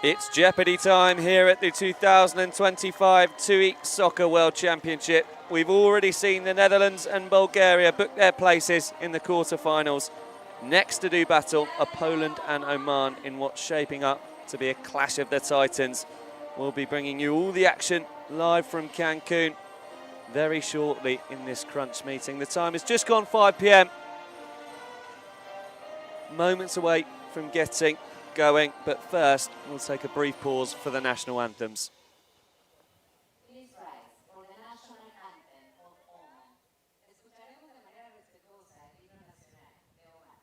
It's Jeopardy time here at the 2025 TUI Soccer World Championship. We've already seen the Netherlands and Bulgaria book their places in the quarterfinals. Next to do battle are Poland and Oman in what's shaping up to be a clash of the titans. We'll be bringing you all the action live from Cancun very shortly in this crunch meeting. The time has just gone 5 p.m. Moments away from getting going, but first we'll take a brief pause for the national anthems. Please rise for the national anthem of OMAN. Escucharemos de manera respetuosa el himno nacional de OMAN.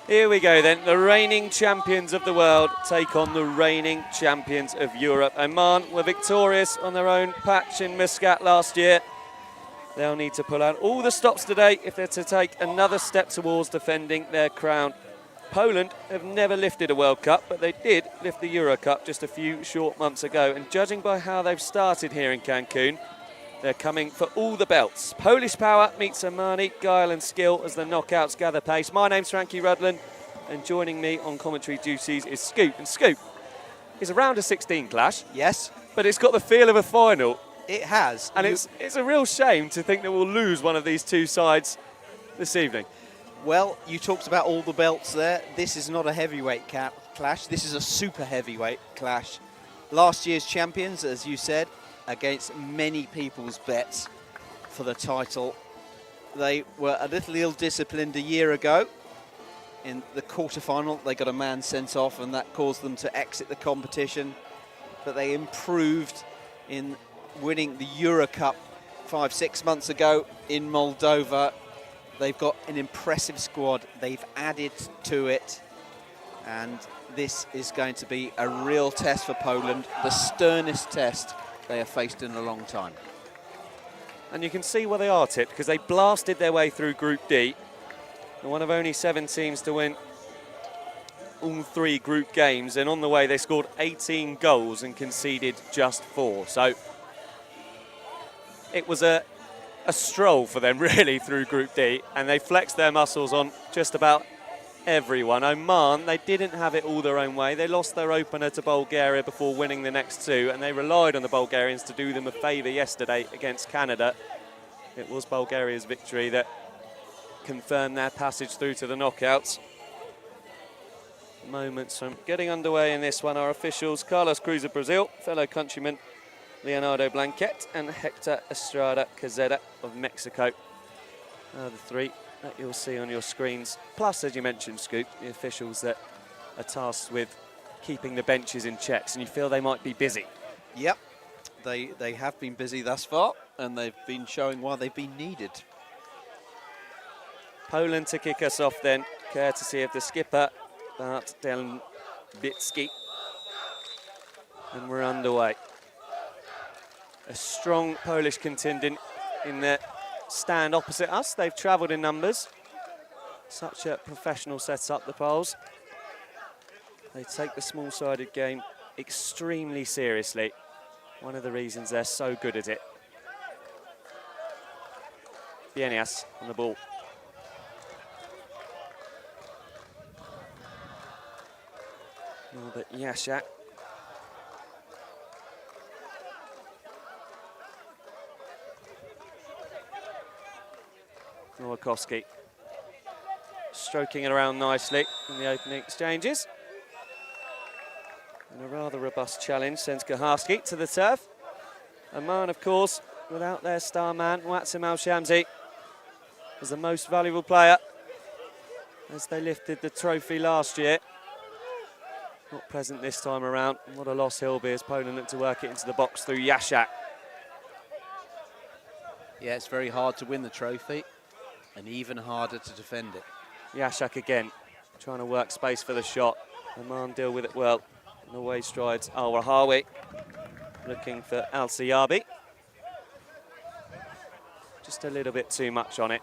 Here we go then, the reigning champions of the world take on the reigning champions of Europe. Oman were victorious on their own patch in Muscat last year. They'll need to pull out all the stops today if they're to take another step towards defending their crown. Poland have never lifted a World Cup, but they did lift the Euro Cup just a few short months ago. And judging by how they've started here in Cancun, they're coming for all the belts. Polish power meets Omani guile and skill as the knockouts gather pace. My name's Frankie Rudland, and joining me on commentary duties is Scoop. And Scoop is a round of 16 clash. Yes. But it's got the feel of a final. It has. And it's a real shame to think that we'll lose one of these two sides this evening. Well, you talked about all the belts there. This is not a heavyweight clash. This is a super heavyweight clash. Last year's champions, as you said, against many people's bets for the title. They were a little ill-disciplined a year ago. In the quarterfinal, they got a man sent off, and that caused them to exit the competition. But they improved in winning the Euro Cup 5-6 months ago in Moldova. They've got an impressive squad. They've added to it. And this is going to be a real test for Poland, the sternest test they have faced in a long time. And you can see where they are tipped, because they blasted their way through Group D. They're one of only 7 teams to win all 3 group games. And on the way, they scored 18 goals and conceded just 4. So it was a stroll for them, really, through Group D, and they flexed their muscles on just about everyone. Oman, they didn't have it all their own way. They lost their opener to Bulgaria before winning the next 2, and they relied on the Bulgarians to do them a favour yesterday against Canada. It was Bulgaria's victory that confirmed their passage through to the knockouts. Moments from getting underway in this one, our officials, Carlos Cruz of Brazil, fellow countryman Leonardo Blanquet, and Hector Estrada Cazeda of Mexico. The 3 that you'll see on your screens. Plus, as you mentioned, Scoop, the officials that are tasked with keeping the benches in checks, and you feel they might be busy. Yep, they have been busy thus far, and they've been showing why they've been needed. Poland to kick us off then, courtesy of the skipper, Bart Delbicki. And we're underway. A strong Polish contingent in the stand opposite us. They've travelled in numbers. Such a professional setup, the Poles. They take the small-sided game extremely seriously. One of the reasons they're so good at it. Bienias on the ball. Norbert Jasiak. Nowakowski stroking it around nicely in the opening exchanges. And a rather robust challenge sends Kaharski to the turf. Oman, of course, without their star man, Watsim Al-Shamsi, was the most valuable player as they lifted the trophy last year. Not present this time around. What a loss he'll be as Poland look to work it into the box through Jasiak. Yeah, it's very hard to win the trophy, and even harder to defend it. Jasiak again, trying to work space for the shot. Oman deal with it well. And away strides Al-Rahawi, looking for Al-Siyabi. Just a little bit too much on it.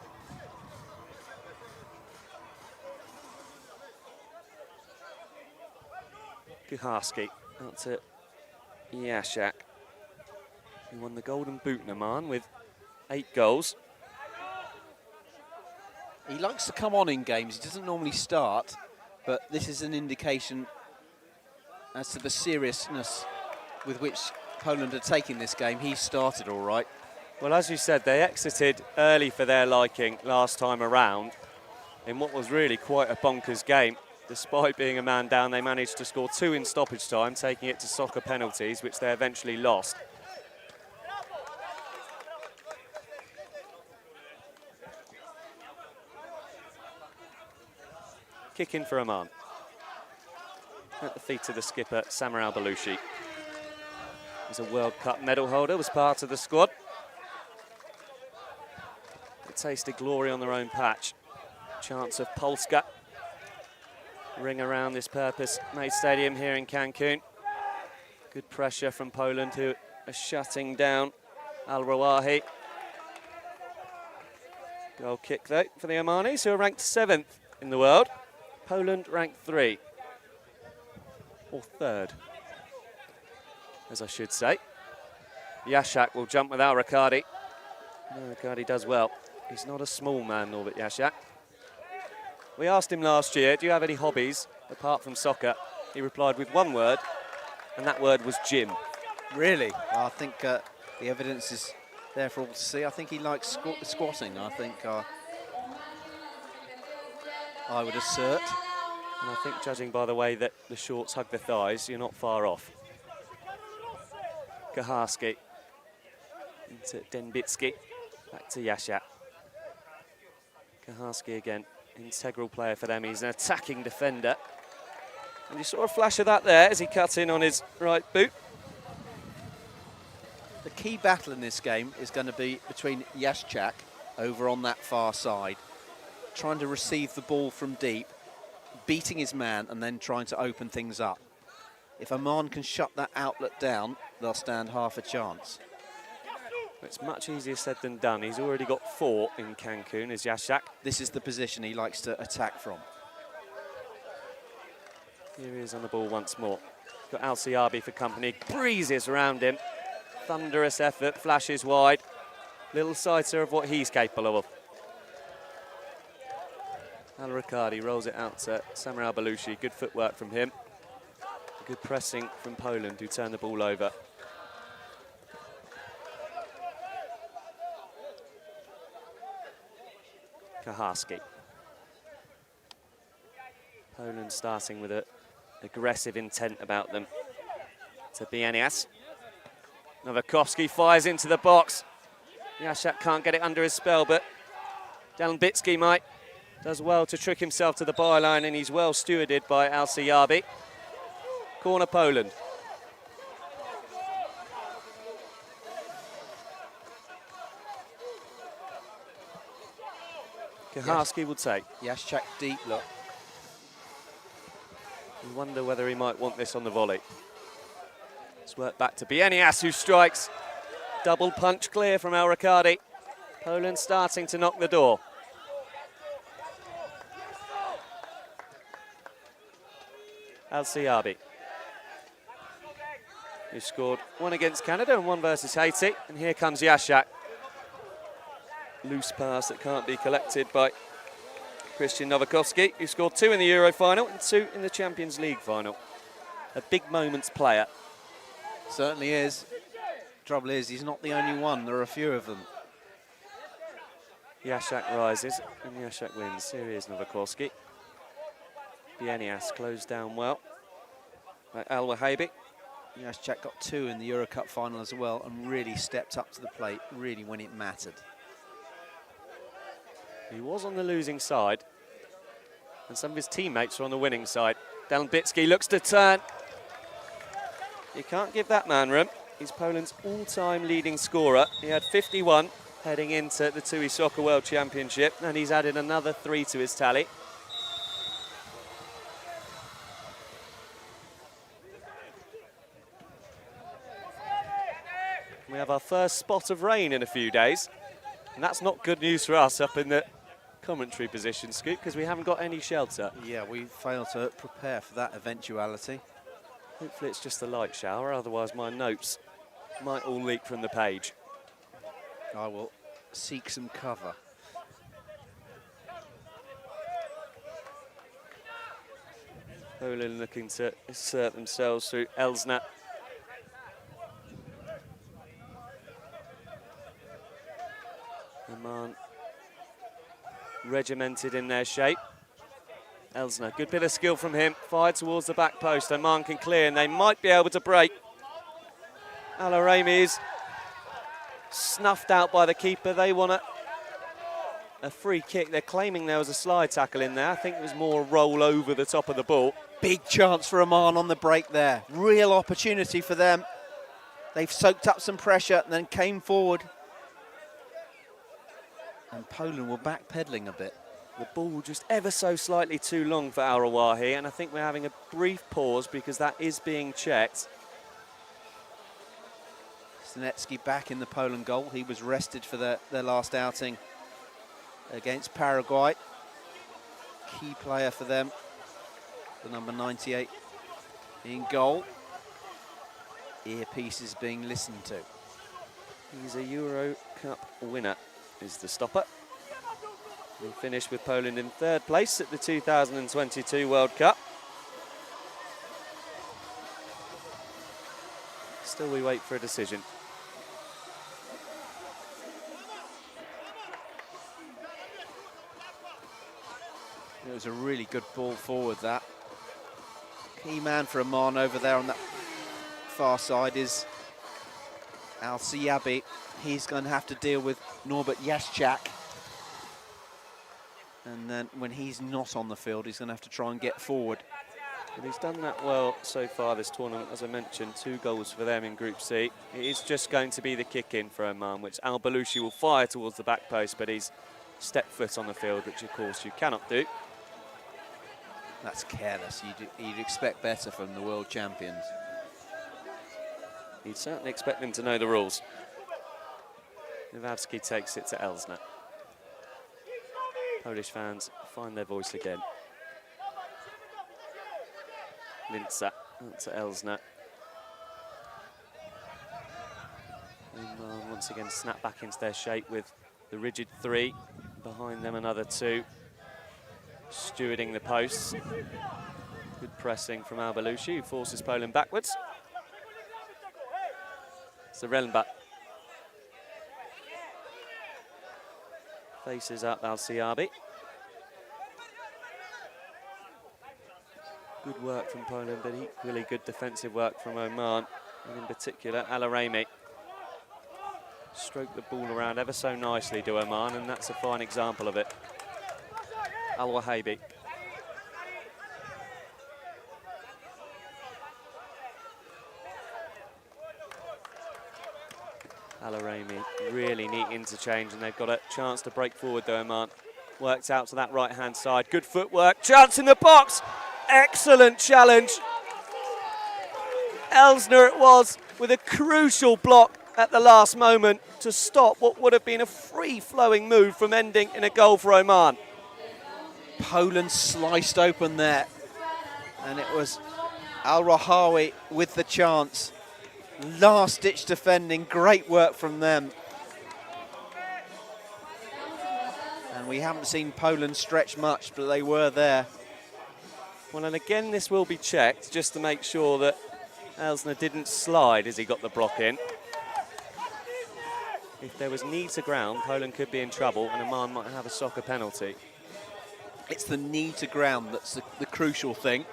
Kuharski out to Jasiak, who won the Golden Boot in Oman with 8 goals. He likes to come on in games. He doesn't normally start, but this is an indication as to the seriousness with which Poland are taking this game. He started all right. Well, as you said, they exited early for their liking last time around in what was really quite a bonkers game. Despite being a man down, they managed to score 2 in stoppage time, taking it to soccer penalties, which they eventually lost. Kick in for Oman. At the feet of the skipper, Samir Al-Balushi. He's a World Cup medal holder, was part of the squad. They tasted glory on their own patch. Chance of Polska. Ring around this purpose-made stadium here in Cancun. Good pressure from Poland, who are shutting down Al-Rawahi. Goal kick, though, for the Omanis, who are ranked 7th in the world. Poland ranked 3. Or 3rd, as I should say. Jasiak will jump with Al-Rikadi. Al-Rikadi does well. He's not a small man, Norbert Jasiak. We asked him last year, do you have any hobbies apart from soccer? He replied with one word, and that word was gym. Really? I think the evidence is there for all to see. I think he likes squatting. I think I would assert. And I think judging by the way that the shorts hug the thighs, you're not far off. Kaharski into Denbitsky, back to Yashak. Kaharski again, integral player for them. He's an attacking defender. And you saw a flash of that there as he cut in on his right boot. The key battle in this game is going to be between Yashchak over on that far side, trying to receive the ball from deep, beating his man and then trying to open things up. If Oman can shut that outlet down, they'll stand half a chance. It's much easier said than done. He's already got 4 in Cancun, is Yashak. This is the position he likes to attack from. Here he is on the ball once more. Got Al-Siabi for company, breezes around him. Thunderous effort, flashes wide. Little sighter of what he's capable of. Al-Riccardi rolls it out to Samir Al-Balushi. Good footwork from him. Good pressing from Poland, who turned the ball over. Kaharski. Poland starting with an aggressive intent about them. To Bienias. Novakovsky fires into the box. Yashak can't get it under his spell, but Delnbitsky might. Does well to trick himself to the byline, and he's well stewarded by Al-Siabi. Corner Poland. Kaharski will take. Yashchak deep look. You wonder whether he might want this on the volley. It's worked back to Bienias, who strikes. Double punch clear from Al-Riccardi. Poland starting to knock the door. Al-Siabi, who scored 1 against Canada and 1 versus Haiti. And here comes Yashak. Loose pass that can't be collected by Christian Novakovsky, who scored 2 in the Euro final and 2 in the Champions League final. A big moments player. Certainly is. Trouble is, he's not the only one. There are a few of them. Yashak rises and Yashak wins. Here is Novakovsky. Bienias closed down well by Al-Wahabi. Yashchak got 2 in the Euro Cup final as well and really stepped up to the plate, really when it mattered. He was on the losing side, and some of his teammates are on the winning side. Delnbitsky looks to turn. You can't give that man room. He's Poland's all-time leading scorer. He had 51 heading into the TUI Soccer World Championship, and he's added another 3 to his tally. We have our first spot of rain in a few days, and that's not good news for us up in the commentary position, Scoop, because we haven't got any shelter. Yeah, we failed to prepare for that eventuality. Hopefully it's just a light shower, otherwise my notes might all leak from the page. I will seek some cover. Poland looking to assert themselves through Elsner. Oman regimented in their shape. Elsner, good bit of skill from him. Fired towards the back post. Oman can clear and they might be able to break. Al-Arami is snuffed out by the keeper. They want a free kick. They're claiming there was a slide tackle in there. I think it was more a roll over the top of the ball. Big chance for Oman on the break there. Real opportunity for them. They've soaked up some pressure and then came forward. And Poland were backpedaling a bit. The ball just ever so slightly too long for Al-Rawahi, and I think we're having a brief pause because that is being checked. Stanecki back in the Poland goal. He was rested for their last outing against Paraguay. Key player for them, the number 98 in goal. Earpiece is being listened to. He's a Euro Cup winner, is the stopper. We finished with Poland in 3rd place at the 2022 World Cup. Still we wait for a decision. was a really good ball forward, that. Key man for Oman over there on that far side is Al-Siabi. He's going to have to deal with Norbert Jaschak. And then when he's not on the field, he's going to have to try and get forward. But he's done that well so far this tournament. As I mentioned, 2 goals for them in Group C. It is just going to be the kick-in for Oman, which Al-Balushi will fire towards the back post, but he's stepped foot on the field, which of course you cannot do. That's careless. You'd expect better from the world champions. You'd certainly expect them to know the rules. Nowacki takes it to Elsner. Polish fans find their voice again. Linzer to Elsner. Oman once again snap back into their shape with the rigid 3. Behind them another 2. Stewarding the posts. Good pressing from Al-Balushi, who forces Poland backwards. Zarelba faces up Al-Siabi. Good work from Poland, but equally good defensive work from Oman, and in particular Al-Arami. Stroke the ball around ever so nicely to Oman, and that's a fine example of it. Al-Wahabi. Al-Arami, really neat interchange, and they've got a chance to break forward though, Oman. Worked out to that right-hand side, good footwork, chance in the box! Excellent challenge. Elsner it was, with a crucial block at the last moment to stop what would have been a free-flowing move from ending in a goal for Oman. Poland sliced open there, and it was Al-Rahawi with the chance. Last-ditch defending, great work from them. And we haven't seen Poland stretch much, but they were there. Well, and again, this will be checked just to make sure that Elsner didn't slide as he got the block in. If there was knee to ground, Poland could be in trouble, and Oman might have a soccer penalty. It's the knee to ground that's the crucial thing.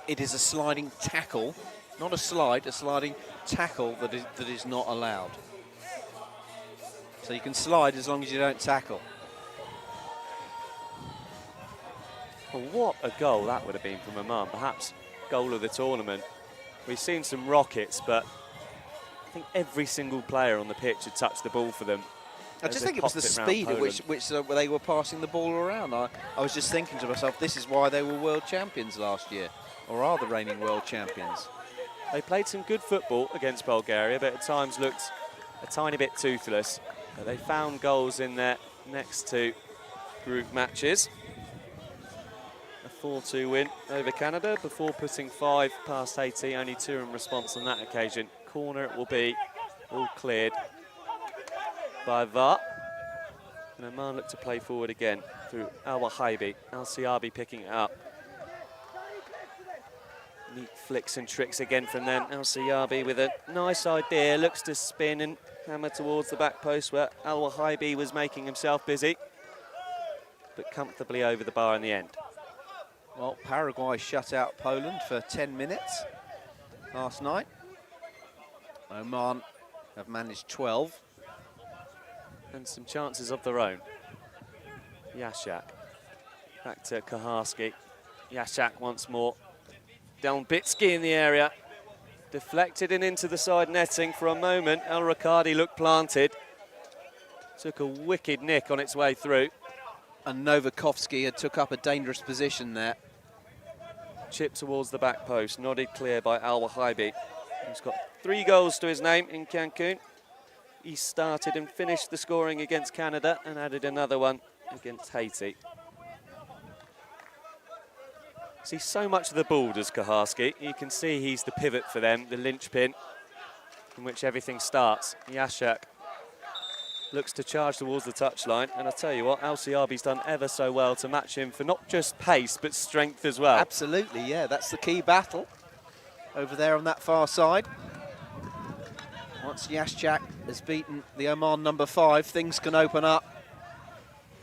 It is a sliding tackle, not a slide, a sliding tackle that is not allowed. So you can slide as long as you don't tackle. Well, what a goal that would have been from Oman. Perhaps goal of the tournament. We've seen some rockets, but I think every single player on the pitch had touched the ball for them. I just think it was the speed at which they were passing the ball around. I was just thinking to myself, this is why they were world champions last year, or are the reigning world champions. They played some good football against Bulgaria, but at times looked a tiny bit toothless. But they found goals in their next 2 group matches. A 4-2 win over Canada before putting 5 past Haiti, only 2 in response on that occasion. Corner it will be, all cleared by VAR. And Oman look to play forward again through Al-Wahabi. Al-Siabi picking it up. Neat flicks and tricks again from them. Al-Siabi with a nice idea, looks to spin and hammer towards the back post where Al-Wahabi was making himself busy, but comfortably over the bar in the end. Well, Paraguay shut out Poland for 10 minutes last night. Oman have managed 12. And some chances of their own. Jaschak. Back to Kaharski. Jaschak once more. Delbitsky in the area. Deflected and into the side netting for a moment. El Riccardi looked planted. Took a wicked nick on its way through. And Novakovsky had took up a dangerous position there. Chip towards the back post. Nodded clear by Al-Wahabi. He's got 3 goals to his name in Cancun. He started and finished the scoring against Canada and added another one against Haiti. See so much of the ball does Kaharski. You can see he's the pivot for them, the linchpin from which everything starts. Jaschak looks to charge towards the touchline, and I tell you what, Al-Siabi's done ever so well to match him for not just pace but strength as well. Absolutely, yeah, that's the key battle over there on that far side. Once Jaschak has beaten the Oman number 5, things can open up.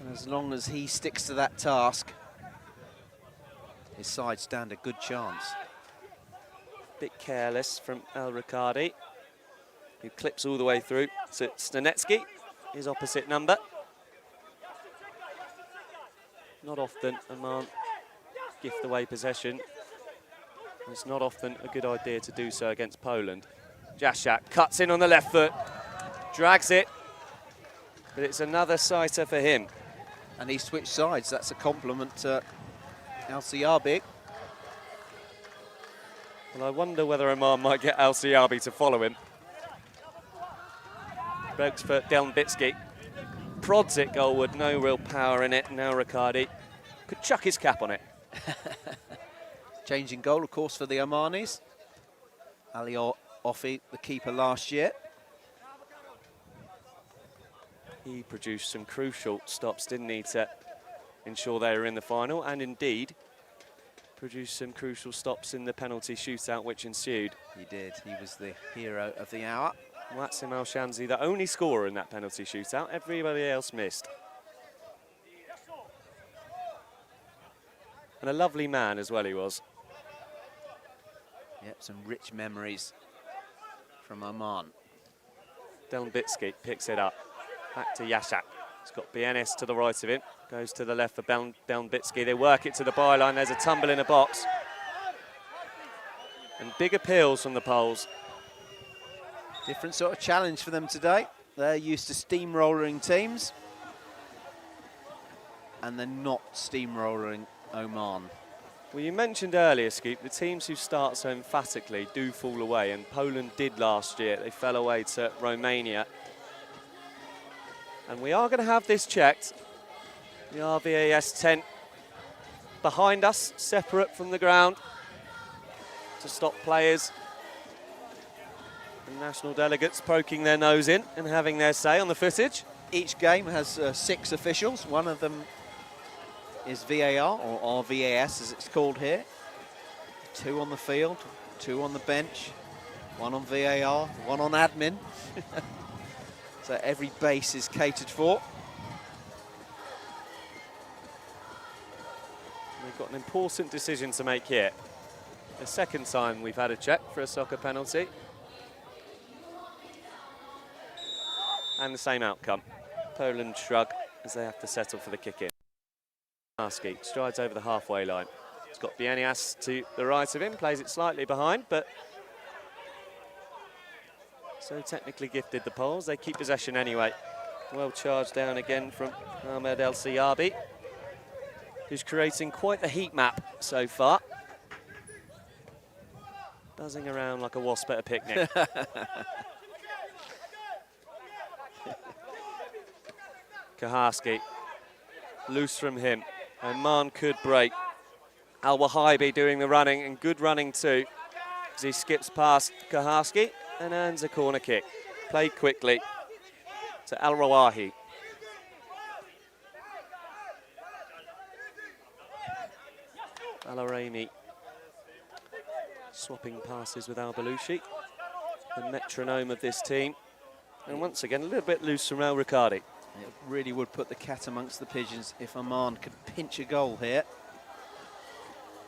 And as long as he sticks to that task, his side stand a good chance. Bit careless from El Riccardi, who clips all the way through to Stanetsky, his opposite number. Not often Oman gift away possession. It's not often a good idea to do so against Poland. Jaszczak cuts in on the left foot, drags it, but it's another sighter for him. And he switched sides. That's a compliment to Al-Siabi. Well, I wonder whether Oman might get Al-Siabi to follow him. Breaks for Delnbitsky. Prods it goalward, no real power in it. Now Riccardi could chuck his cap on it. Changing goal, of course, for the Omanis. Ali Offi, the keeper last year. He produced some crucial stops, didn't he, to ensure they were in the final, and indeed produced some crucial stops in the penalty shootout which ensued. He did. He was the hero of the hour. Wasim Al-Shamsi, the only scorer in that penalty shootout. Everybody else missed. And a lovely man as well he was. Yep, some rich memories from Oman. Delnbitsky picks it up. Back to Jaszczak. He's got Bienes to the right of him. Goes to the left for Delnbitsky. They work it to the byline. There's a tumble in a box. And big appeals from the Poles. Different sort of challenge for them today. They're used to steamrolling teams. And they're not steamrolling Oman. Well, you mentioned earlier, Scoop, the teams who start so emphatically do fall away, and Poland did last year. They fell away to Romania. And we are going to have this checked. The RVAS tent behind us, separate from the ground, to stop players and national delegates poking their nose in and having their say on the footage. Each game has 6 officials. One of them is VAR, or RVAS as it's called here. 2 on the field, 2 on the bench, 1 on VAR, 1 on admin. So every base is catered for. We've got an important decision to make here. The second time we've had a check for a soccer penalty. And the same outcome. Poland shrug as they have to settle for the kick-in. Karski strides over the halfway line. He's got Bienias to the right of him, plays it slightly behind, but so technically gifted, the Poles. They keep possession anyway. Well charged down again from Ahmed El-Siabi, who's creating quite the heat map so far. Buzzing around like a wasp at a picnic. Kaharski, loose from him. Oman could break. Al-Wahibi doing the running, and good running too, as he skips past Kaharski and earns a corner kick. Played quickly to Al-Rawahi. Al-Arami swapping passes with Al-Balushi, the metronome of this team. And once again, a little bit loose from El Riccardi. It really would put the cat amongst the pigeons if Oman could pinch a goal here.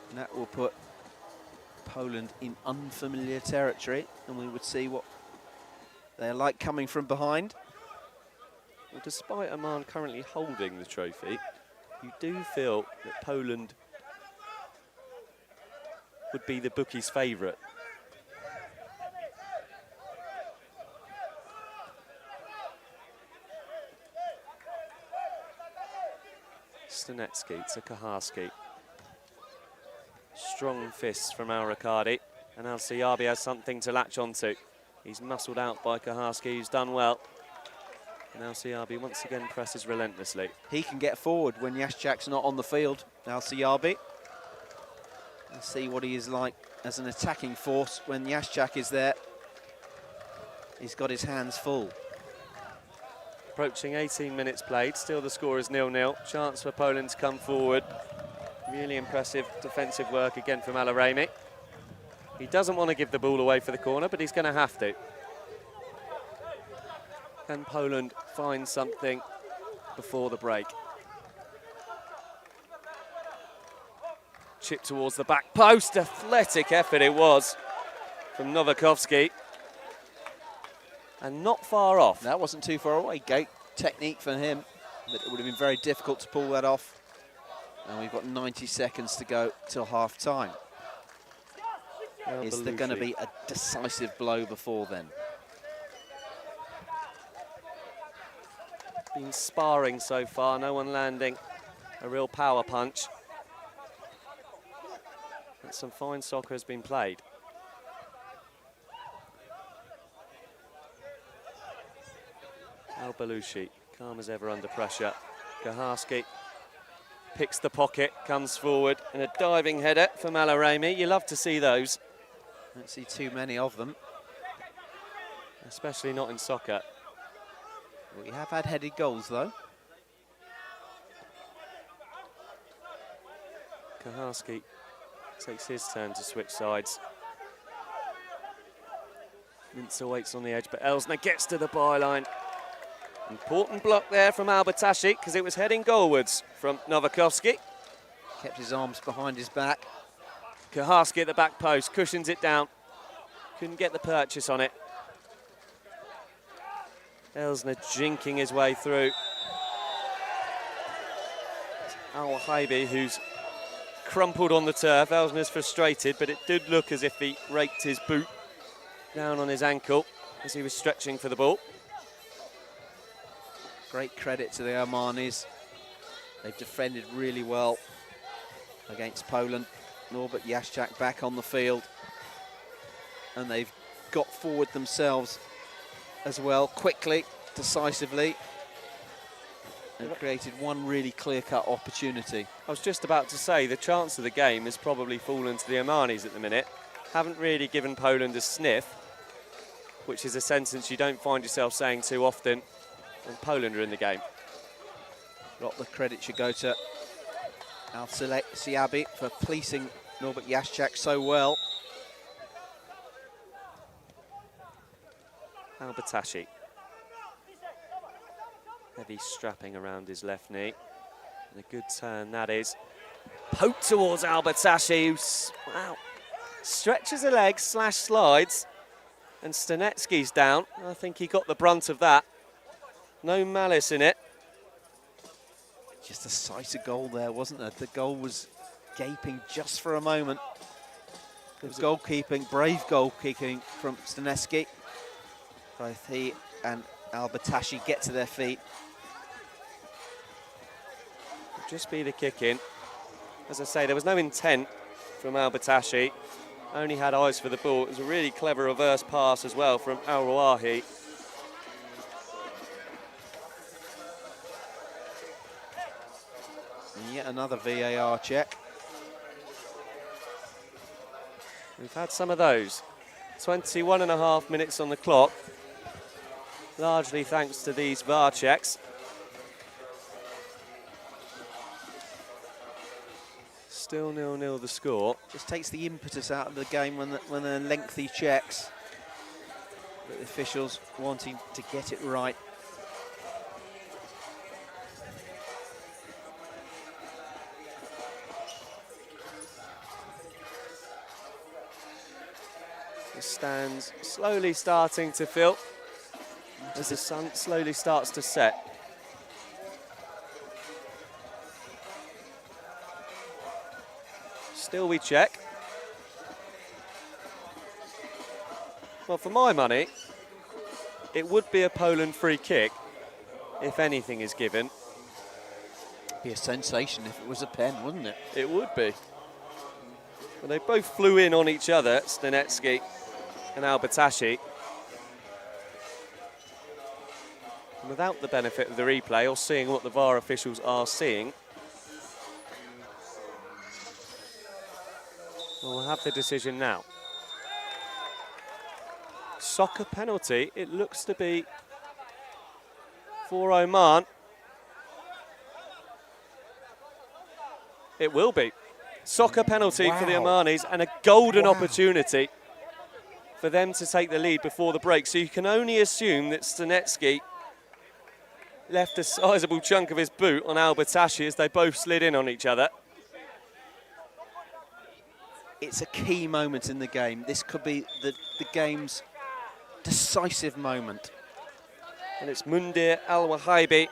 And that will put Poland in unfamiliar territory, and we would see what they're like coming from behind. Well, despite Oman currently holding the trophy, you do feel that Poland would be the bookies' favourite. Stanetsky to Kaharski. Strong fists from Al Riccardi, and Al-Siabi has something to latch onto. He's muscled out by Kaharski, who's done well. And Al-Siabi once again presses relentlessly. He can get forward when Jaszczak's not on the field, Al-Siabi. Let's see what he is like as an attacking force when Jaszczak is there. He's got his hands full. Approaching 18 minutes played, still the score is 0-0. Chance for Poland to come forward. Really impressive defensive work again from Al-Arami. He doesn't want to give the ball away for the corner, but he's going to have to. Can Poland find something before the break? Chip towards the back post. Athletic effort it was from Novakovsky. And not far off. That wasn't too far away. Great technique for him, but it would have been very difficult to pull that off. And we've got 90 seconds to go till half time. Is there going to be a decisive blow before then? Been sparring so far, no one landing a real power punch. But some fine soccer has been played. Al-Balushi, calm as ever under pressure. Kaharski picks the pocket, comes forward, and a diving header from Alarami. You love to see those. Don't see too many of them. Especially not in soccer. We have had headed goals, though. Kaharski takes his turn to switch sides. Mintzer waits on the edge, but Elsner gets to the byline. Important block there from Al-Battashi because it was heading goalwards from Novakovsky. Kept his arms behind his back. Kaharski at the back post, cushions it down. Couldn't get the purchase on it. Elsner jinking his way through. Al-Wahibi, who's crumpled on the turf. Elsner's frustrated, but it did look as if he raked his boot down on his ankle as he was stretching for the ball. Great credit to the Omanis. They've defended really well against Poland. Norbert Jaschak back on the field. And they've got forward themselves as well, quickly, decisively, and created one really clear-cut opportunity. I was just about to say, the chance of the game has probably fallen to the Omanis at the minute. Haven't really given Poland a sniff, which is a sentence you don't find yourself saying too often when Poland are in the game. A lot of the credit should go to Al-Siabi for policing Norbert Jaschak so well. Al-Battashi. Heavy strapping around his left knee. And a good turn that is. Poke towards Al-Battashi, who wow, stretches a leg, slides. And Stanetsky's down. I think he got the brunt of that. No malice in it. Just a sight of goal there, wasn't there? The goal was gaping just for a moment. It was goalkeeping, brave goalkeeping from Stanetsky. Both he and Al-Battashi get to their feet. It'll just be the kick in. As I say, there was no intent from Al-Battashi. Only had eyes for the ball. It was a really clever reverse pass as well from Al-Rawahi. And yet another VAR check. We've had some of those. 21.5 minutes on the clock. Largely thanks to these VAR checks. Still 0-0 the score. Just takes the impetus out of the game when the lengthy checks. But the officials wanting to get it right. The stands slowly starting to fill as the sun slowly starts to set. Still we check. Well, for my money, it would be a Poland free kick if anything is given. Be a sensation if it was a pen, wouldn't it? It would be. Well, they both flew in on each other, Stanetsky and Al-Battashi. And without the benefit of the replay or seeing what the VAR officials are seeing, we'll have the decision now. Soccer penalty, it looks to be for Oman. It will be. Soccer penalty for the Omanis and a golden opportunity for them to take the lead before the break. So you can only assume that Stanetsky left a sizable chunk of his boot on Al-Battashi as they both slid in on each other. it's a key moment in the game. This could be the game's decisive moment. And it's Mundir Al-Wahibi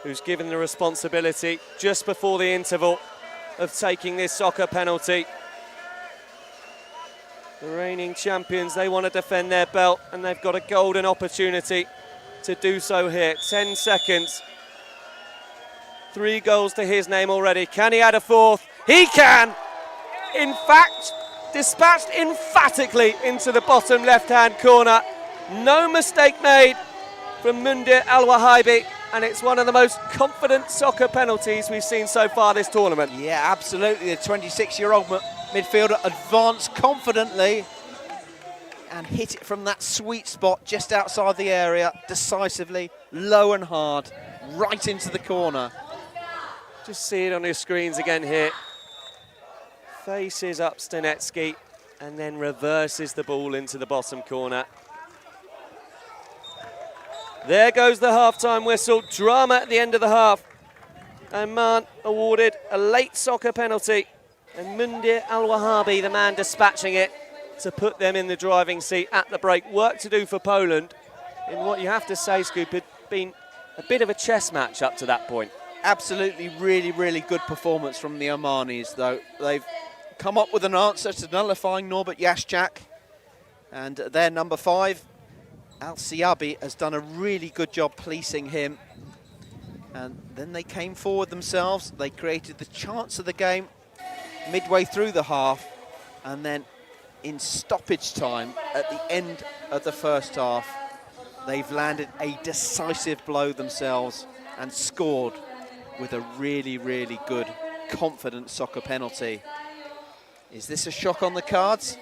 who's given the responsibility just before the interval of taking this soccer penalty. The reigning champions, they want to defend their belt, and they've got a golden opportunity to do so here. 10 seconds. 3 goals to his name already. Can he add a 4th? He can! In fact, dispatched emphatically into the bottom left-hand corner. No mistake made from Mundir Al-Wahibi, and it's one of the most confident soccer penalties we've seen so far this tournament. Yeah, absolutely. The 26-year-old midfielder advanced confidently and hit it from that sweet spot just outside the area, decisively, low and hard, right into the corner. Just see it on your screens again here. Faces up Stanetsky and then reverses the ball into the bottom corner. There goes the half-time whistle. Drama at the end of the half. Oman awarded a late soccer penalty, and Mundir Al-Wahibi, the man dispatching it to put them in the driving seat at the break. Work to do for Poland in what you have to say, Scoop, had been a bit of a chess match up to that point. Absolutely, really, really good performance from the Omanis, though. They've come up with an answer to nullifying Norbert Yashchak, and their number 5, Al-Siabi, has done a really good job policing him. And then they came forward themselves. They created the chance of the game midway through the half, and then in stoppage time at the end of the first half, they've landed a decisive blow themselves and scored with a really, really good, confident soccer penalty. Is this a shock on the cards?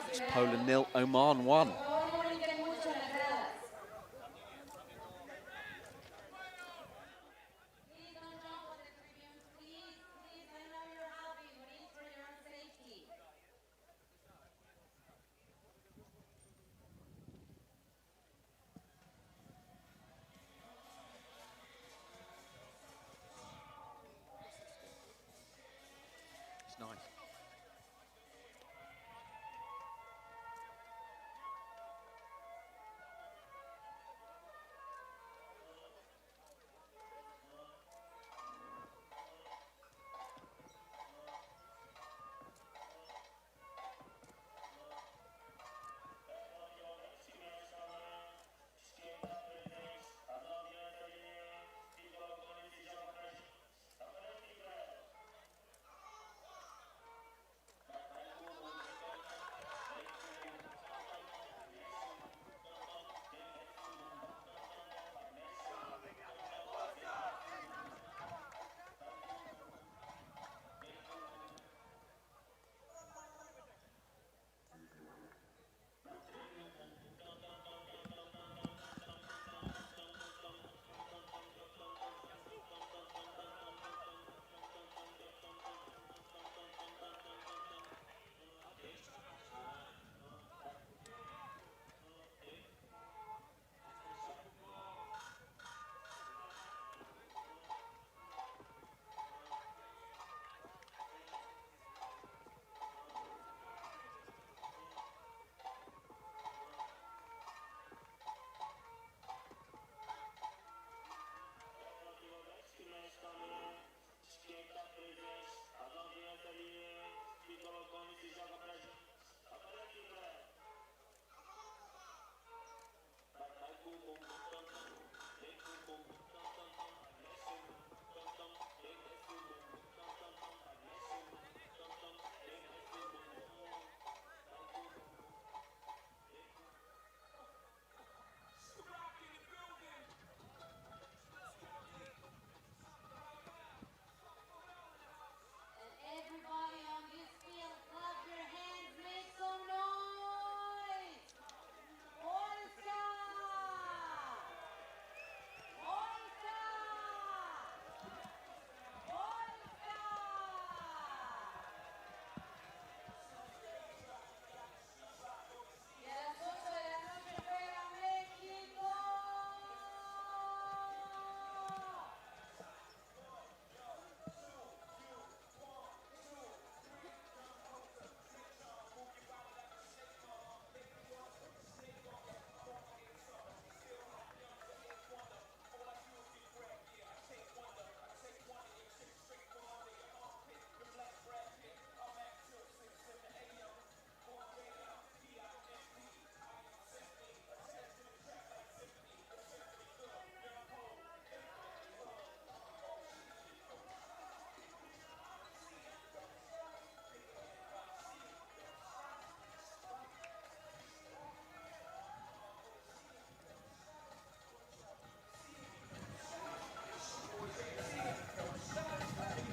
It's Poland 0, Oman 1. Nice.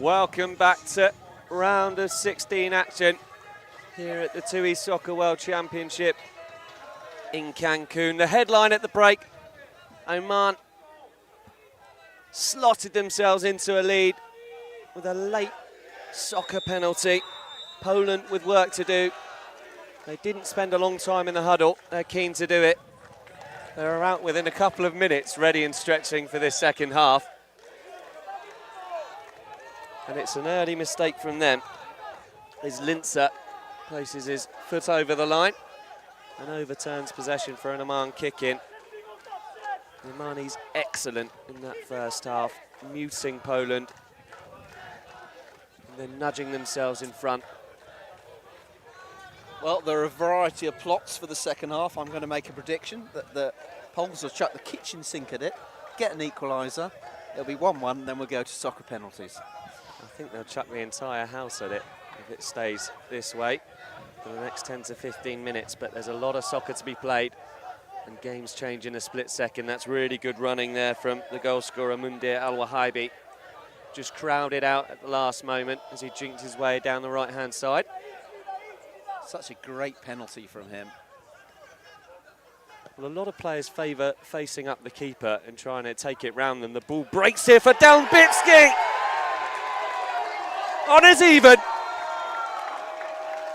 Welcome back to round of 16 action here at the TUI Soccer World Championship in Cancun. The headline at the break, Oman slotted themselves into a lead with a late soccer penalty. Poland with work to do. They didn't spend a long time in the huddle. They're keen to do it. They're out within a couple of minutes, ready and stretching for this second half. And it's an early mistake from them, as Linzer places his foot over the line and overturns possession for an Oman kick-in. The Omanis excellent in that first half, muting Poland and then nudging themselves in front. Well, there are a variety of plots for the second half. I'm going to make a prediction that the Poles will chuck the kitchen sink at it, get an equaliser. It'll be 1-1, then we'll go to soccer penalties. I think they'll chuck the entire house at it if it stays this way for the next 10 to 15 minutes. But there's a lot of soccer to be played and games change in a split second. That's really good running there from the goal scorer, Mundir Al-Wahibi. Just crowded out at the last moment as he jinked his way down the right-hand side. Such a great penalty from him. Well, a lot of players favour facing up the keeper and trying to take it round them. The ball breaks here for Delbitski! On his even.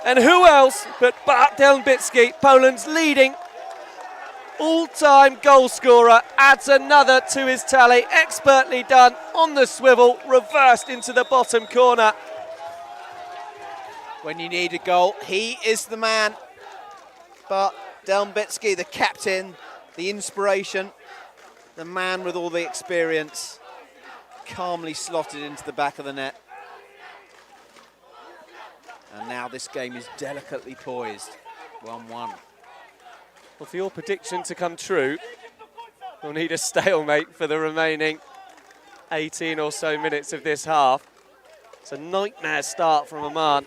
And who else but Bart Delbitski, Poland's leading all-time goal scorer, adds another to his tally. Expertly done, on the swivel, reversed into the bottom corner. When you need a goal, he is the man. But Delbitski, the captain, the inspiration, the man with all the experience, calmly slotted into the back of the net. And now this game is delicately poised, 1-1. Well, for your prediction to come true, we'll need a stalemate for the remaining 18 or so minutes of this half. It's a nightmare start from Oman,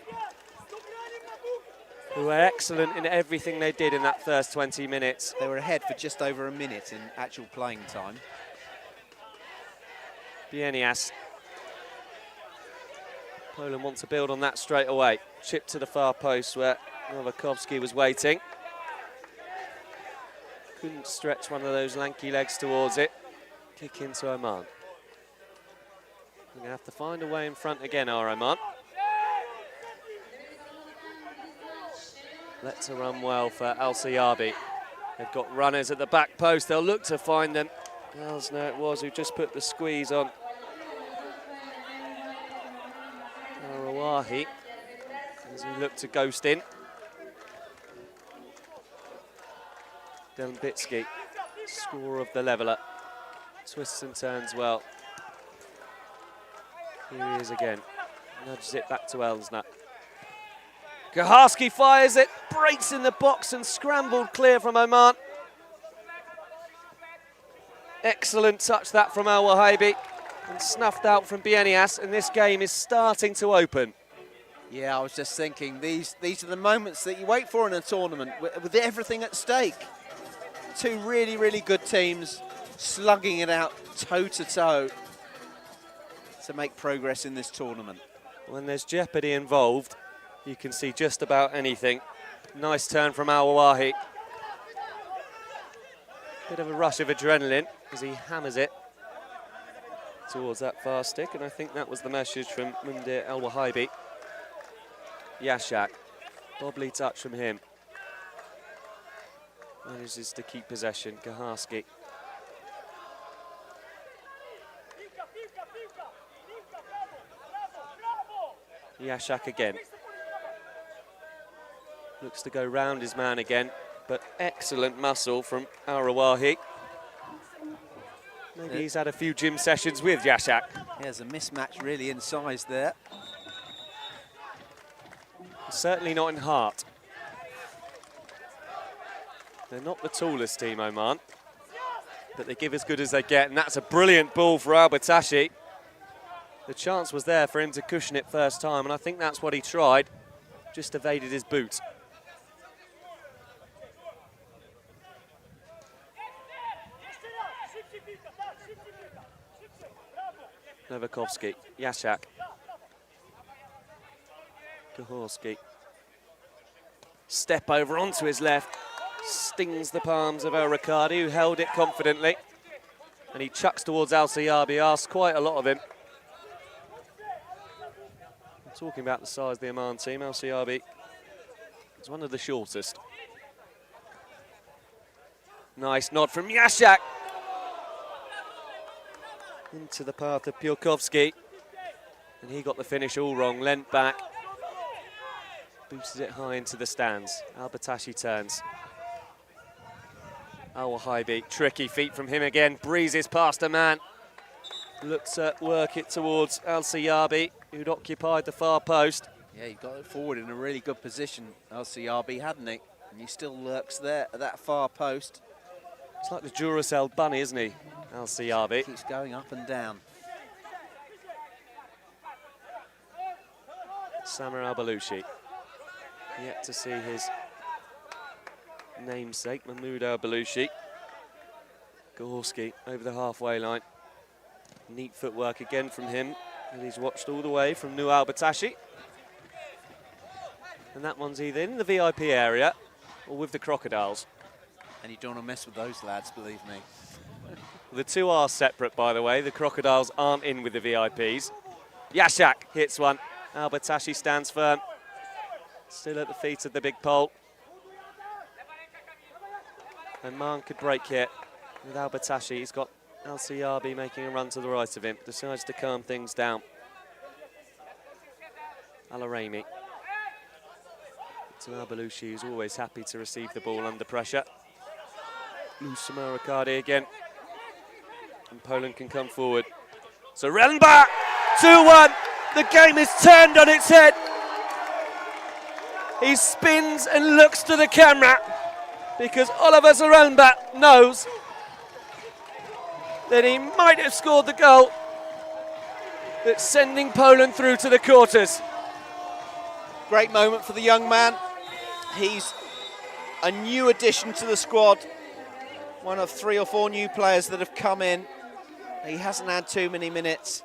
who were excellent in everything they did in that first 20 minutes. They were ahead for just over a minute in actual playing time. Bienias. Poland want to build on that straight away. Chip to the far post where Nowakowski was waiting. Couldn't stretch one of those lanky legs towards it. Kick into Oman. They're going to have to find a way in front again, are Oman. Let's run well for Al-Sayabi. They've got runners at the back post. They'll look to find them. Elsner it was who just put the squeeze on Al-Rawahi as he looked to ghost in. Delbitski, scorer of the leveller. Twists and turns well. Here he is again. Nudges it back to Elsner. Gaharski fires it, breaks in the box and scrambled clear from Oman. Excellent touch that from Al-Wahibi and snuffed out from Bienias, and this game is starting to open. Yeah, I was just thinking, these are the moments that you wait for in a tournament with everything at stake. Two really, really good teams slugging it out toe-to-toe to make progress in this tournament. When there's jeopardy involved, you can see just about anything. Nice turn from Al-Wahi. Bit of a rush of adrenaline as he hammers it towards that far stick, and I think that was the message from Mundir Al-Wahibi. Yashak, bobbly touch from him. Manages to keep possession, Gaharski. Yashak again. Looks to go round his man again, but excellent muscle from Al-Rawahi. Maybe he's had a few gym sessions with Yashak. There's a mismatch really in size there. Certainly not in heart. They're not the tallest team, Oman, but they give as good as they get, and that's a brilliant ball for Al-Battashi. The chance was there for him to cushion it first time, and I think that's what he tried, just evaded his boot. Novakovsky, Yashak, Gahorski. Step over onto his left. Stings the palms of El Riccardi, who held it confidently. And he chucks towards Al Siyabi, asks quite a lot of him. Talking about the size of the Oman team, Al Siyabi is one of the shortest. Nice nod from Yashak. Into the path of Piokovsky. And he got the finish all wrong, leant back. Boosted it high into the stands. Al-Batashi turns. Al-Wahibi, tricky feet from him again, breezes past a man. Looks to work it towards Al Siyabi, who'd occupied the far post. Yeah, he got it forward in a really good position, Al Siyabi, hadn't he? And he still lurks there at that far post. It's like the Duracell bunny, isn't he, Al Siyabi? Keeps going up and down. Samir Al-Balushi. Yet to see his namesake, Mahmoud Al-Balushi. Gahorski over the halfway line. Neat footwork again from him, and he's watched all the way from Nu Al-Batashi. And that one's either in the VIP area or with the crocodiles. And you don't want to mess with those lads, believe me. The two are separate, by the way. The crocodiles aren't in with the VIPs. Yashak hits one. Al-Batashi stands firm. Still at the feet of the big pole. And Oman could break here with Al-Batashi. He's got Al Siyabi making a run to the right of him. Decides to calm things down. Al-Araimi. To Al-Balushi, who's always happy to receive the ball under pressure. Loose from El Riccardi again. And Poland can come forward. So Rellenbach, 2-1. The game is turned on its head. He spins and looks to the camera because Oliver Rellenbach knows that he might have scored the goal that's sending Poland through to the quarters. Great moment for the young man. He's a new addition to the squad. One of 3 or 4 new players that have come in. He hasn't had too many minutes,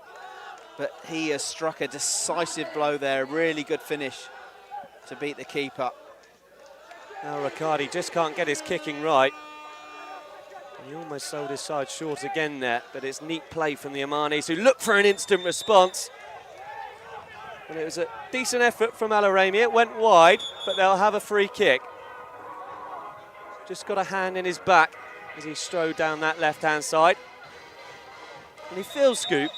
but he has struck a decisive blow there. Really good finish to beat the keeper. Now Riccardi just can't get his kicking right. He almost sold his side short again there, but it's neat play from the Omanis, who look for an instant response. And it was a decent effort from Al-Araimi. It went wide, but they'll have a free kick. Just got a hand in his back as he strode down that left-hand side. And he feels Scoop.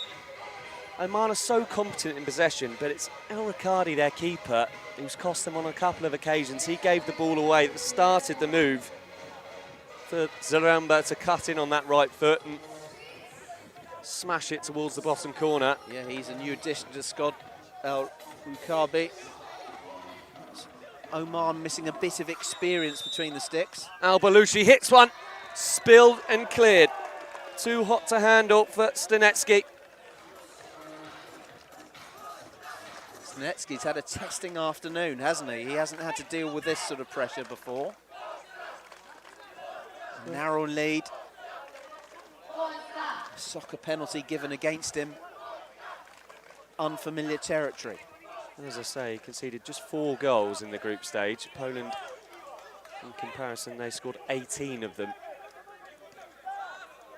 Oman are so competent in possession, but it's El Riccardi, their keeper, who's cost them on a couple of occasions. He gave the ball away that started the move for Zaramba to cut in on that right foot and smash it towards the bottom corner. Yeah, he's a new addition to the squad, El Riccardi. Oman missing a bit of experience between the sticks. Al-Balushi hits one, spilled and cleared. Too hot to handle for Stanetsky. Stanetsky's had a testing afternoon, hasn't he? He hasn't had to deal with this sort of pressure before. Narrow lead. Soccer penalty given against him. Unfamiliar territory. And as I say, he conceded just 4 goals in the group stage. Poland, in comparison, they scored 18 of them.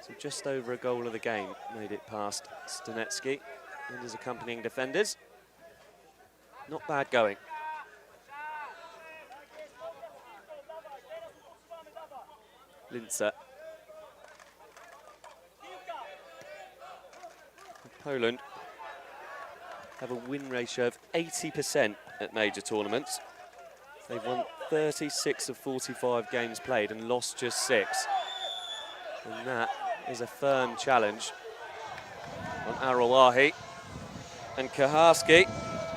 So just over a goal of the game made it past Stanetsky and his accompanying defenders. Not bad going. Linzer. Poland have a win ratio of 80% at major tournaments. They've won 36 of 45 games played and lost just 6. And that is a firm challenge on Arawahi. And Kaharski,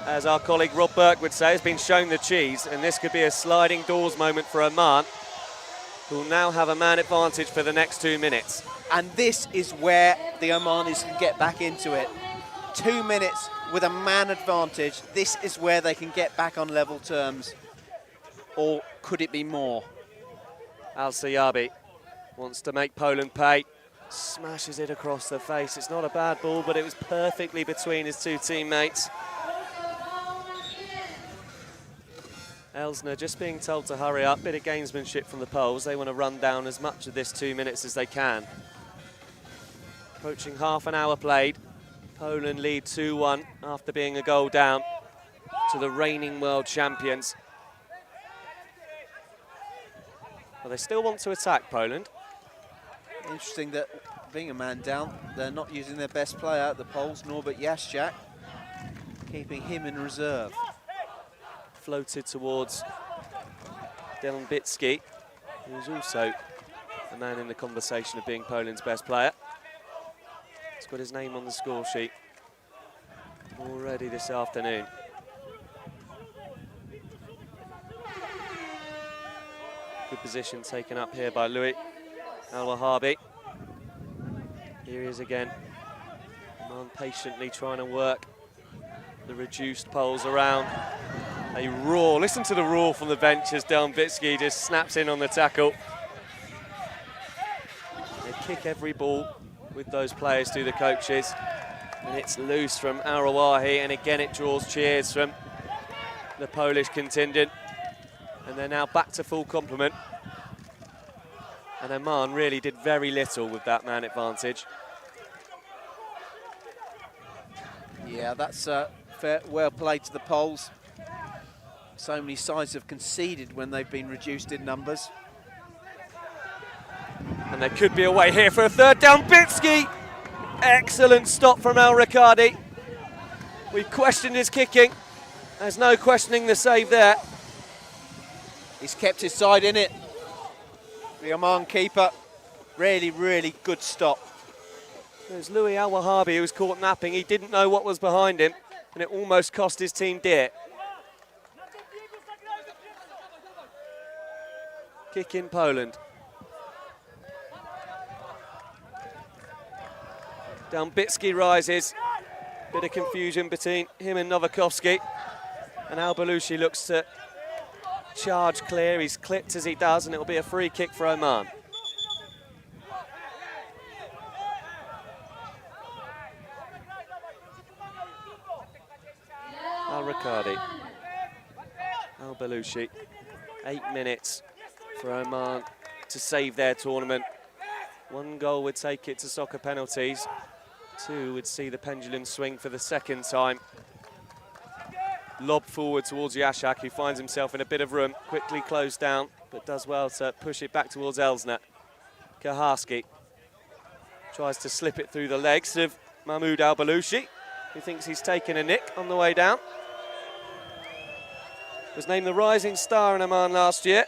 as our colleague Rob Burke would say, has been shown the cheese, and this could be a sliding doors moment for Oman, who will now have a man advantage for the next 2 minutes. And this is where the Omanis can get back into it. 2 minutes with a man advantage. This is where they can get back on level terms. Or could it be more? Al Siyabi wants to make Poland pay. Smashes it across the face. It's not a bad ball, but it was perfectly between his 2 teammates. Elsner just being told to hurry up. Bit of gamesmanship from the Poles. They want to run down as much of this 2 minutes as they can. Approaching half an hour played. Poland lead 2-1 after being a goal down to the reigning world champions. Well, they still want to attack, Poland. Interesting that being a man down, they're not using their best player, the Poles, Norbert Jaszczak, keeping him in reserve. Floated towards Delbicki, who's also a man in the conversation of being Poland's best player. He's got his name on the score sheet already this afternoon. Good position taken up here by Louis Al-Wahabi. Here he is again. Oman patiently trying to work the reduced Poles around. They roar. Listen to the roar from the bench as Delbicki just snaps in on the tackle. They kick every ball with those players to the coaches. And it's loose from Al-Wahabi, and again it draws cheers from the Polish contingent. And they're now back to full complement. And Oman really did very little with that man advantage. Yeah, that's fair, well played to the Poles. So many sides have conceded when they've been reduced in numbers. And there could be a way here for a third down. Bitsky! Excellent stop from El Riccardi. We questioned his kicking. There's no questioning the save there. He's kept his side in it. The Oman keeper, really, really good stop. There's Louis Al-Wahabi who was caught napping. He didn't know what was behind him, and it almost cost his team dear. Kick in Poland. Delbicki rises. Bit of confusion between him and Nowakowski. And Al-Balushi looks to charge clear. He's clipped as he does, and it'll be a free kick for Oman. Al-Riccardi. Al-Balushi. 8 minutes for Oman to save their tournament. 1 goal would take it to soccer penalties. 2 would see the pendulum swing for the second time. Lob forward towards Jaszczak, who finds himself in a bit of room. Quickly closed down, but does well to push it back towards Elsner. Kaharski tries to slip it through the legs of Mahmoud Al-Balushi, who thinks he's taken a nick on the way down. Was named the rising star in Oman last year.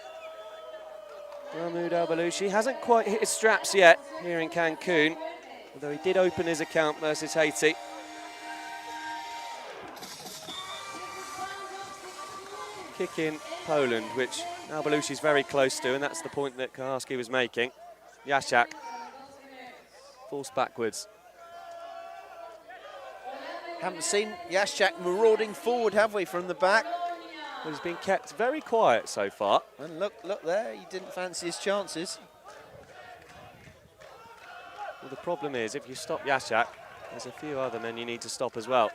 Mahmoud Al-Balushi hasn't quite hit his straps yet here in Cancun, although he did open his account versus Haiti. Kick in Poland, which Al-Balushi's very close to, and that's the point that Kaharski was making. Jaszczak forced backwards. Haven't seen Jaszczak marauding forward, have we, from the back? Well, he's been kept very quiet so far. And look there, he didn't fancy his chances. Well, the problem is, if you stop Jaszczak, there's a few other men you need to stop as well.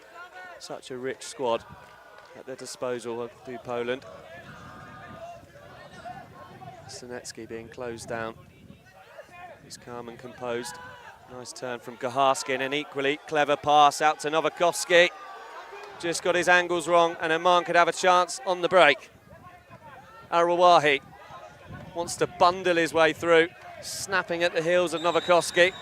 Such a rich squad at their disposal to Poland. Sinecki being closed down. He's calm and composed. Nice turn from Kaharski and an equally clever pass out to Nowakowski. Just got his angles wrong, and Oman could have a chance on the break. Al-Wahabi wants to bundle his way through, snapping at the heels of Nowakowski.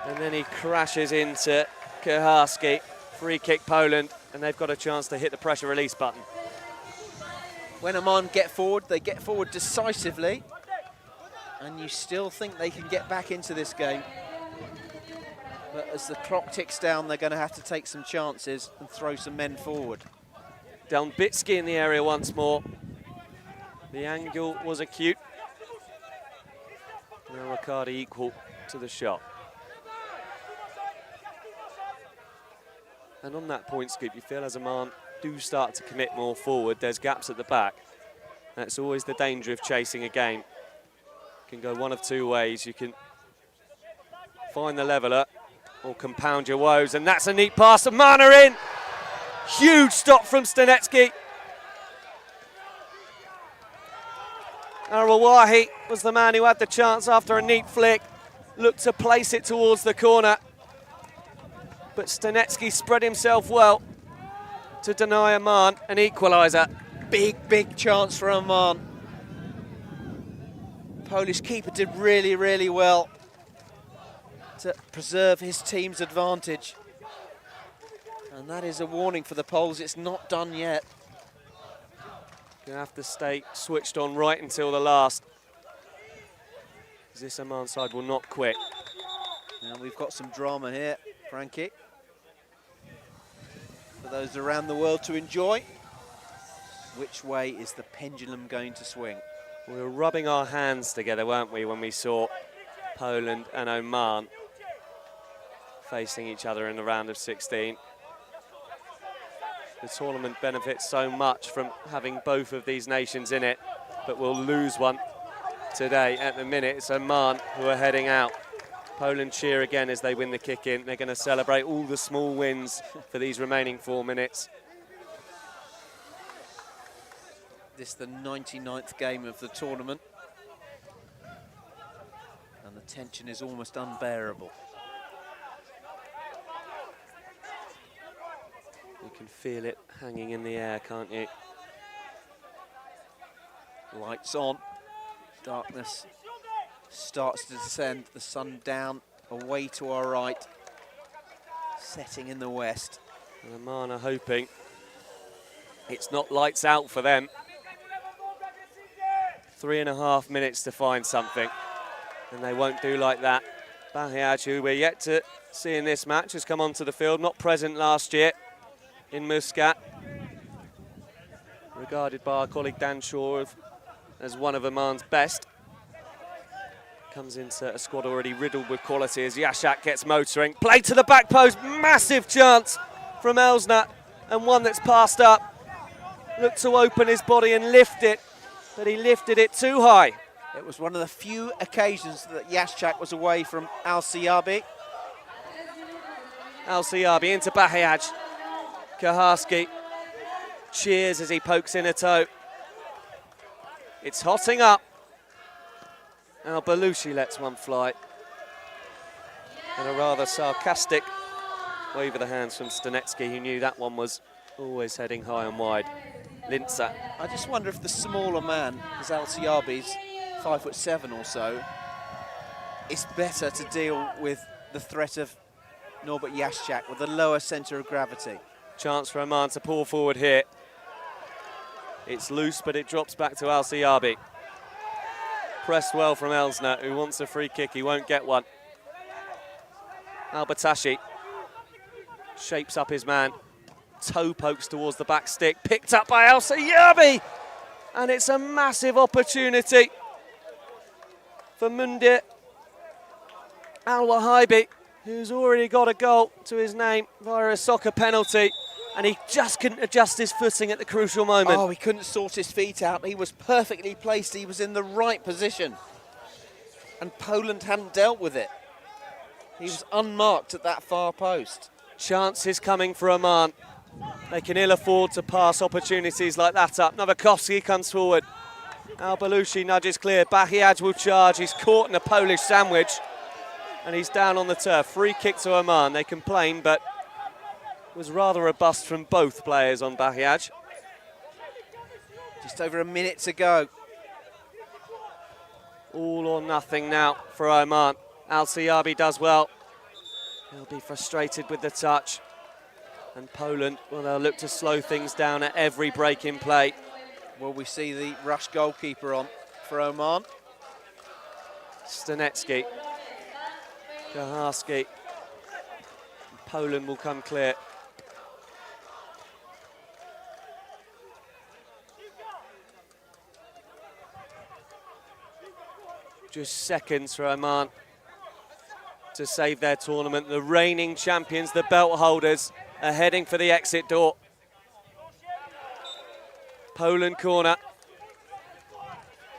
And then he crashes into Kaharski. Free kick Poland, and they've got a chance to hit the pressure release button. When Oman get forward, they get forward decisively. And you still think they can get back into this game. But as the clock ticks down, they're going to have to take some chances and throw some men forward. Delbicki in the area once more. The angle was acute. Now Riccardi equal to the shot. And on that point, Scoop, you feel as Oman do start to commit more forward, there's gaps at the back. That's always the danger of chasing a game. You can go one of 2 ways. You can find the leveller or compound your woes, and that's a neat pass. Oman are in. Huge stop from Sinecki. Arawahi was the man who had the chance after a neat flick. Looked to place it towards the corner. But Stanecki spread himself well to deny Oman an equaliser. Big chance for Oman. Polish keeper did really, really well to preserve his team's advantage. And that is a warning for the Poles. It's not done yet. Gonna have to stay switched on right until the last. This Oman side will not quit. Now we've got some drama here, Frankie, for those around the world to enjoy. Which way is the pendulum going to swing? We were rubbing our hands together, weren't we, when we saw Poland and Oman facing each other in the round of 16. The tournament benefits so much from having both of these nations in it, but we'll lose one today. At the minute, it's Oman who are heading out. Poland cheer again as they win the kick-in. They're going to celebrate all the small wins for these remaining 4 minutes. This is the 99th game of the tournament. And the tension is almost unbearable. You can feel it hanging in the air, can't you? Lights on. Darkness starts to descend. The sun down, away to our right. Setting in the west. And Oman are hoping it's not lights out for them. 3.5 minutes to find something, and they won't do like that. Bahiaj, who we're yet to see in this match, has come onto the field, not present last year in Muscat. Regarded by our colleague Dan Shaw as one of Oman's best. Comes into a squad already riddled with quality as Yashak gets motoring. Play to the back post, massive chance from Elsner, and one that's passed up. Looked to open his body and lift it, but he lifted it too high. It was one of the few occasions that Yashak was away from Al-Siabi. Al-Siabi into Bahiaj. Kaharski cheers as he pokes in a toe. It's hotting up. Al-Balushi lets one fly. And a rather sarcastic wave of the hands from Stanecki, who knew that one was always heading high and wide. Linzer. I just wonder if the smaller man, as Al-Siabi's 5'7" or so, is better to deal with the threat of Norbert Yashak with a lower centre of gravity. Chance for Oman to pull forward here. It's loose, but it drops back to Al-Siabi. Pressed well from Elsner, who wants a free kick. He won't get one. Al-Batashi shapes up his man. Toe pokes towards the back stick. Picked up by Al-Siabi. And it's a massive opportunity for Mundir Al-Wahibi, who's already got a goal to his name via a soccer penalty. And he just couldn't adjust his footing at the crucial moment. Oh, he couldn't sort his feet out. He was perfectly placed. He was in the right position. And Poland hadn't dealt with it. He was unmarked at that far post. Chances coming for Oman. They can ill afford to pass opportunities like that up. Nowakovski comes forward. Al-Balushi nudges clear. Bahiaj will charge. He's caught in a Polish sandwich. And he's down on the turf. Free kick to Oman. They complain, but it was rather a bust from both players on Bahiaj. Just over a minute to go. All or nothing now for Oman. Al-Siabi does well. He'll be frustrated with the touch. And Poland, well, they'll look to slow things down at every break in play. Will we see the rush goalkeeper on for Oman? Stanecki, Kaharski. Poland will come clear. Just seconds for Oman to save their tournament. The reigning champions, the belt holders, are heading for the exit door. Poland corner.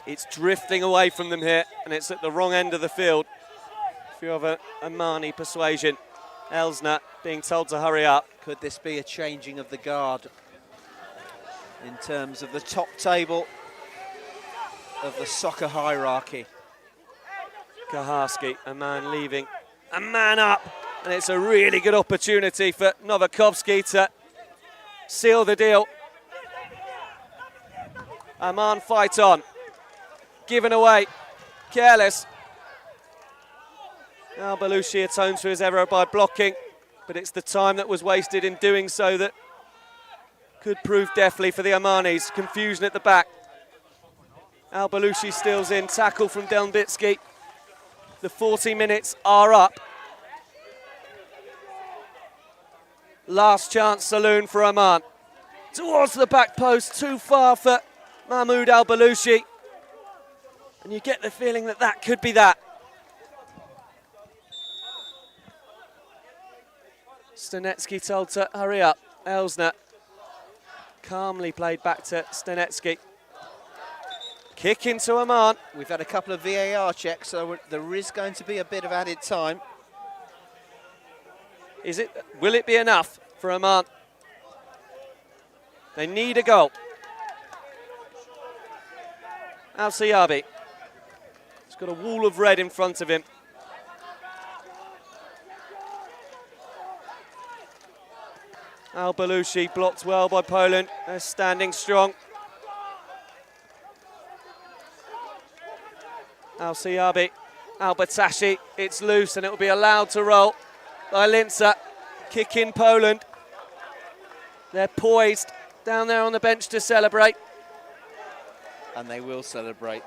It's drifting away from them here, and it's at the wrong end of the field. If you're of a Omani persuasion, Elsner being told to hurry up. Could this be a changing of the guard in terms of the top table of the soccer hierarchy. Kaharski, a man leaving, a man up, and it's a really good opportunity for Novakovsky to seal the deal. Oman fight on, given away, careless. Al-Balushi atones for his error by blocking, but it's the time that was wasted in doing so that could prove deathly for the Omanis. Confusion at the back. Al-Balushi steals in, tackle from Delbitsky. The 40 minutes are up. Last chance saloon for Oman. Towards the back post, too far for Mahmoud Al-Balushi. And you get the feeling that that could be that. Stanetsky told to hurry up. Elsner calmly played back to Stanetsky. Kick into Oman. We've had a couple of VAR checks, so there is going to be a bit of added time. Will it be enough for Oman? They need a goal. Al-Siyabi. He's got a wall of red in front of him. Al-Balushi blocked well by Poland. They're standing strong. Al-Siyabi, Al-Batashi, it's loose and it will be allowed to roll by Linzer. Kick in Poland. They're poised down there on the bench to celebrate. And they will celebrate.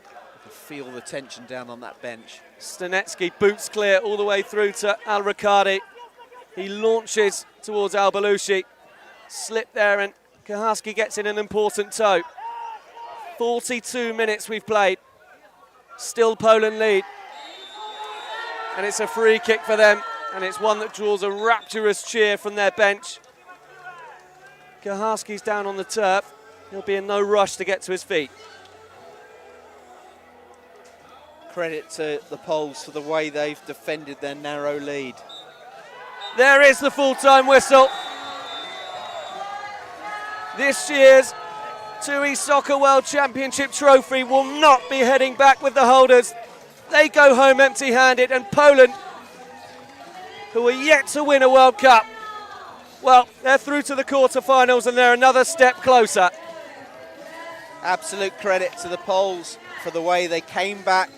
You can feel the tension down on that bench. Stanetsky boots clear all the way through to Al-Rikadi. He launches towards Al-Balushi. Slip there and Kaharski gets in an important toe. 42 minutes we've played. Still Poland lead. And it's a free kick for them. And it's one that draws a rapturous cheer from their bench. Kaharski's down on the turf. He'll be in no rush to get to his feet. Credit to the Poles for the way they've defended their narrow lead. There is the full-time whistle. This year's TUI Soccer World Championship trophy will not be heading back with the holders. They go home empty-handed, and Poland, who are yet to win a World Cup, well, they're through to the quarter-finals and they're another step closer. Absolute credit to the Poles for the way they came back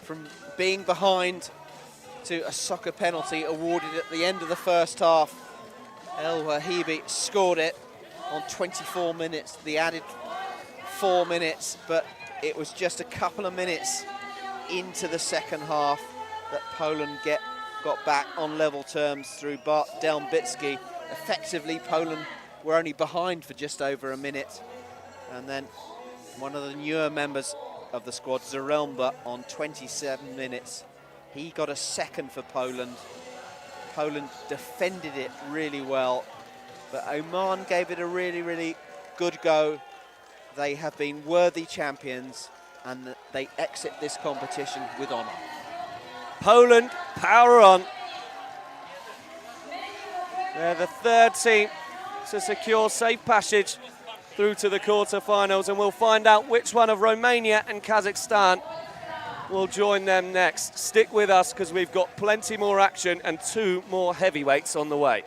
from being behind to a soccer penalty awarded at the end of the first half. El Wahibi scored it on 24 minutes, the added 4 minutes, but it was just a couple of minutes into the second half that Poland got back on level terms through Bart Delbitsky. Effectively, Poland were only behind for just over a minute. And then one of the newer members of the squad, Zarelmba, on 27 minutes. He got a second for Poland. Poland defended it really well, but Oman gave it a really, really good go. They have been worthy champions, and they exit this competition with honour. Poland, power on. They're the third team to secure safe passage through to the quarter-finals, and we'll find out which one of Romania and Kazakhstan will join them next. Stick with us because we've got plenty more action and 2 more heavyweights on the way.